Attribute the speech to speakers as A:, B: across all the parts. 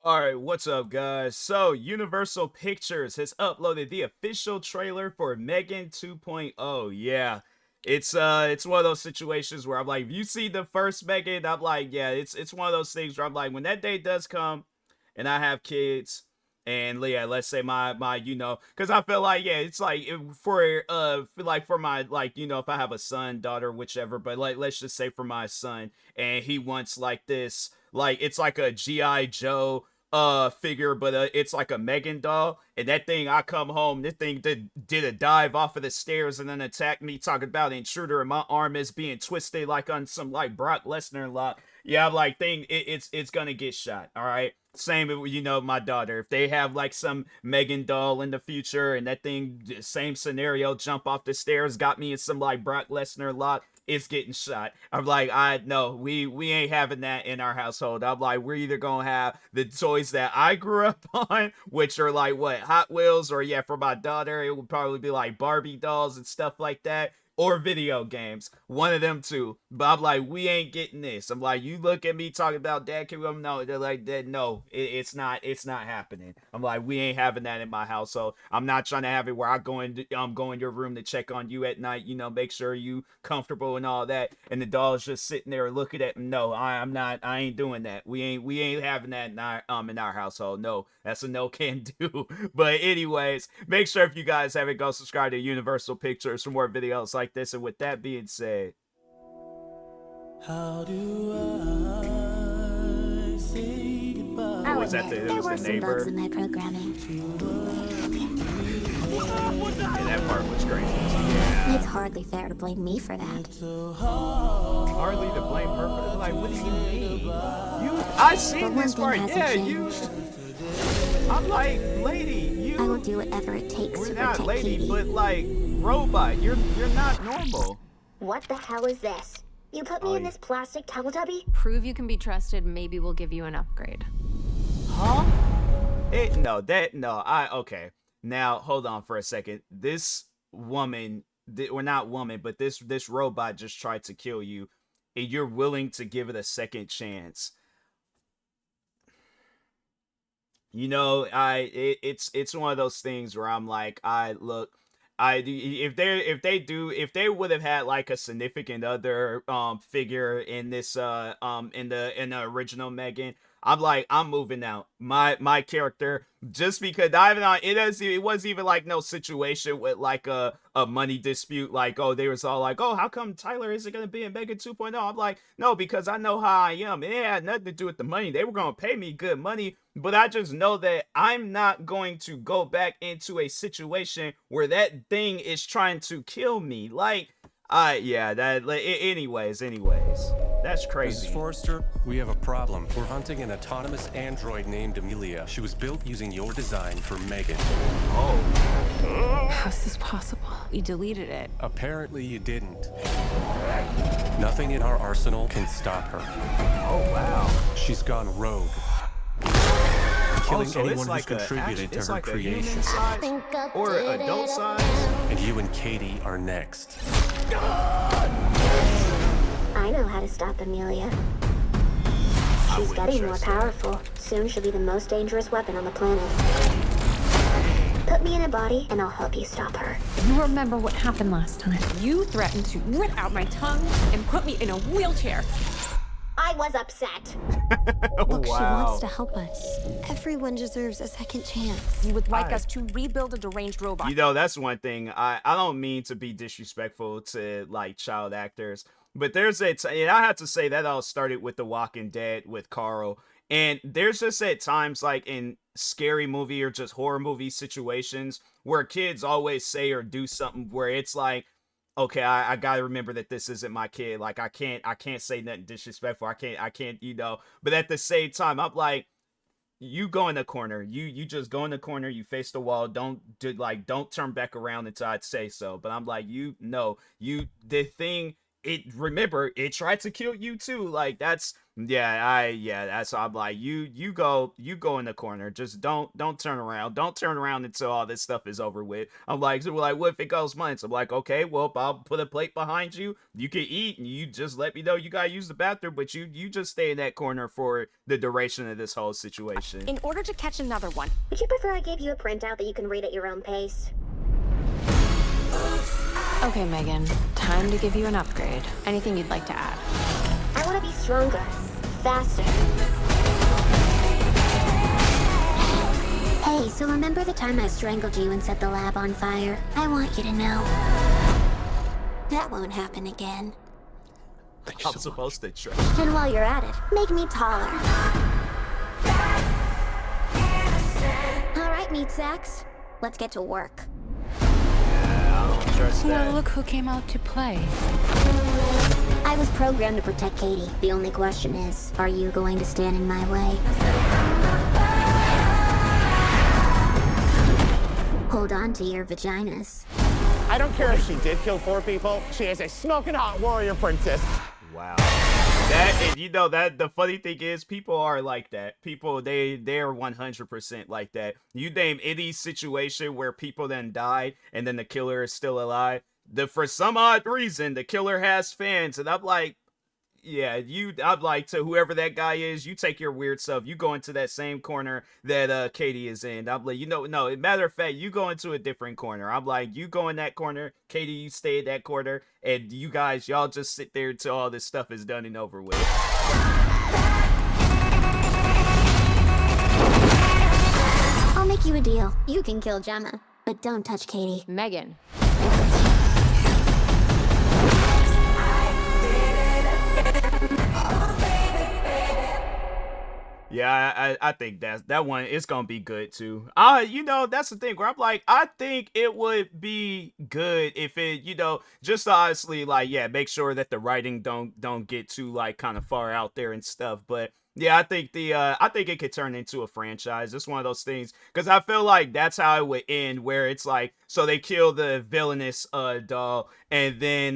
A: Alright, what's up guys? So, Universal Pictures has uploaded the official trailer for M3GAN 2.0. Yeah. It's one of those situations where I'm like, you see the first M3GAN, I'm like, yeah, it's one of those things where I'm like, when that day does come and I have kids and yeah, let's say my because I feel like yeah, it's like for my if I have a son, daughter, whichever, but like let's just say for my son and he wants like this like it's like a GI Joe figure, but it's like a M3GAN doll, and that thing, I come home, this thing did a dive off of the stairs and then attacked me, talking about intruder, and my arm is being twisted like on some like Brock Lesnar lock. Yeah, I'm like, it's gonna get shot. All right, same with my daughter, if they have like some M3GAN doll in the future and that thing, same scenario, jump off the stairs, got me in some like Brock Lesnar lock, it's getting shot. I'm like, I no, we ain't having that in our household. I'm like, we're either gonna have the toys that I grew up on, which are like what, Hot Wheels, or yeah, for my daughter, it would probably be like Barbie dolls and stuff like that. Or video games, one of them two. But I'm like, we ain't getting this. I'm like, you look at me talking about dad, can we? No, they're like, that. No, it's not happening. I'm like, we ain't having that in my household. I'm not trying to have it where I go in your room to check on you at night, make sure you comfortable and all that, and the dog's just sitting there looking at me. No, I'm not. I ain't doing that. We ain't having that in our household. No, that's a no can do. But anyways, make sure if you guys haven't, go subscribe to Universal Pictures for more videos like this. And with that being said,
B: how do I say goodbye?
A: Oh, was that
C: there
A: was
C: were
A: the
C: some
A: neighbor?
C: bugs in my programming.
A: Yeah, that part was crazy. Yeah.
C: It's hardly fair to blame me for that.
A: Hardly to blame her for that. Like, what do you mean? I seen this part. Yeah,
C: changed.
A: I'm like, lady,
C: I will do whatever it takes
A: we're
C: to
A: not
C: protect
A: lady,
C: Katie.
A: but like robot. You're not normal.
D: What the hell is this? You put me in this plastic Teletubby?
E: Prove you can be trusted, maybe we'll give you an upgrade.
A: Huh? Okay. Now, hold on for a second. This woman, or not woman, but this robot just tried to kill you, and you're willing to give it a second chance. It's one of those things where I'm like, if they would have had like a significant other figure in this in the original M3GAN, I'm like, I'm moving out. My character, just because it wasn't even like no situation with like a money dispute, like, oh, they was all like, oh, how come Tyler isn't gonna be in M3GAN 2.0? I'm like, no, because I know how I am. It had nothing to do with the money. They were gonna pay me good money, but I just know that I'm not going to go back into a situation where that thing is trying to kill me. Like, anyways, that's crazy.
F: Mrs. Forrester, we have a problem. We're hunting an autonomous android named Amelia. She was built using your design for M3GAN.
A: Oh.
E: How's this possible? We deleted it.
F: Apparently you didn't. Nothing in our arsenal can stop her.
A: Oh, wow.
F: She's gone rogue. Killing anyone who's contributed to her creation.
A: Or adult size.
F: And you and Katie are next.
D: I know how to stop Amelia. She's getting more powerful. Soon she'll be the most dangerous weapon on the planet. Put me in a body and I'll help you stop her.
E: You remember what happened last time? You threatened to rip out my tongue and put me in a wheelchair.
D: I was upset.
C: Look,
A: wow.
C: she wants to help us. Everyone deserves a second chance.
E: You would like us to rebuild a deranged robot.
A: That's one thing. I don't mean to be disrespectful to like child actors, but and I have to say that all started with The Walking Dead with Carl. And there's just at times like in scary movie or just horror movie situations where kids always say or do something where it's like, okay, I gotta remember that this isn't my kid. Like, I can't say nothing disrespectful. I can't, but at the same time, I'm like, you go in the corner. You just go in the corner. You face the wall. Don't turn back around until I say so. But I'm like, the thing remember, it tried to kill you too. Like that's that's I'm like, you go in the corner. Just don't turn around. Don't turn around until all this stuff is over with. I'm like, so we're like, what if it goes months? I'm like, okay, well, I'll put a plate behind you. You can eat, and you just let me know you gotta use the bathroom, but you just stay in that corner for the duration of this whole situation.
E: In order to catch another one.
D: Would you prefer I gave you a printout that you can read at your own pace?
E: Okay, Megan. Time to give you an upgrade. Anything you'd like to add?
D: I want to be stronger, faster. Hey, so remember the time I strangled you and set the lab on fire? I want you to know that won't happen again.
A: I'm supposed to try.
D: And while you're at it, make me taller. All right, meat sacks. Let's get to work.
A: I don't trust that.
E: Well, look who came out to play.
D: I was programmed to protect Katie. The only question is, are you going to stand in my way? Hold on to your vaginas.
B: I don't care if she did kill 4 people. She is a smoking hot warrior princess.
A: Wow. That, and you know that the funny thing is, people are like that. People, they're 100% like that. You name any situation where people then died and then the killer is still alive, for some odd reason the killer has fans, and I'm like, yeah, I'm like, to whoever that guy is, you take your weird stuff, you go into that same corner that Katie is in. I'm like, no, matter of fact, you go into a different corner. I'm like, you go in that corner, Katie, you stay in that corner, and you guys, y'all just sit there until all this stuff is done and over with.
D: I'll make you a deal. You can kill Gemma, but don't touch Katie.
E: Megan.
A: Yeah, I think that one is gonna be good too. That's the thing where I'm like, I think it would be good if it, just honestly, like, yeah, make sure that the writing don't get too like kind of far out there and stuff. But yeah, I think it could turn into a franchise. It's one of those things because I feel like that's how it would end, where it's like, so they kill the villainous doll, and then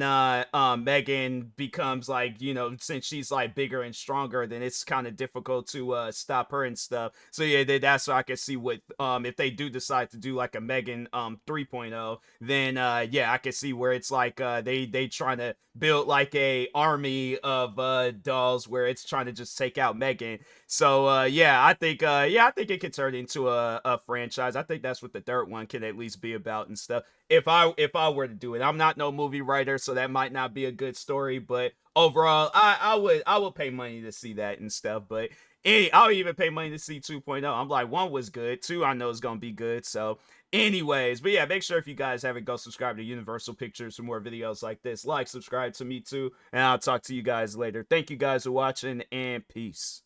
A: Megan becomes like, since she's like bigger and stronger, then it's kind of difficult to stop her and stuff. So yeah, that's what I can see with if they do decide to do like a Megan 3.0, then yeah, I can see where it's like they trying to build like a army of dolls where it's trying to just take out Megan. So yeah, I think it could turn into a franchise. I think that's what the third one can at least be about and stuff. If I were to do it, I'm not no movie writer, so that might not be a good story. But overall, I would pay money to see that and stuff. But I'll even pay money to see 2.0. I'm like, 1 was good, 2 I know is gonna be good. So anyways, but yeah, make sure if you guys haven't, go subscribe to Universal Pictures for more videos like this. Like, subscribe to me too, and I'll talk to you guys later. Thank you guys for watching, and peace.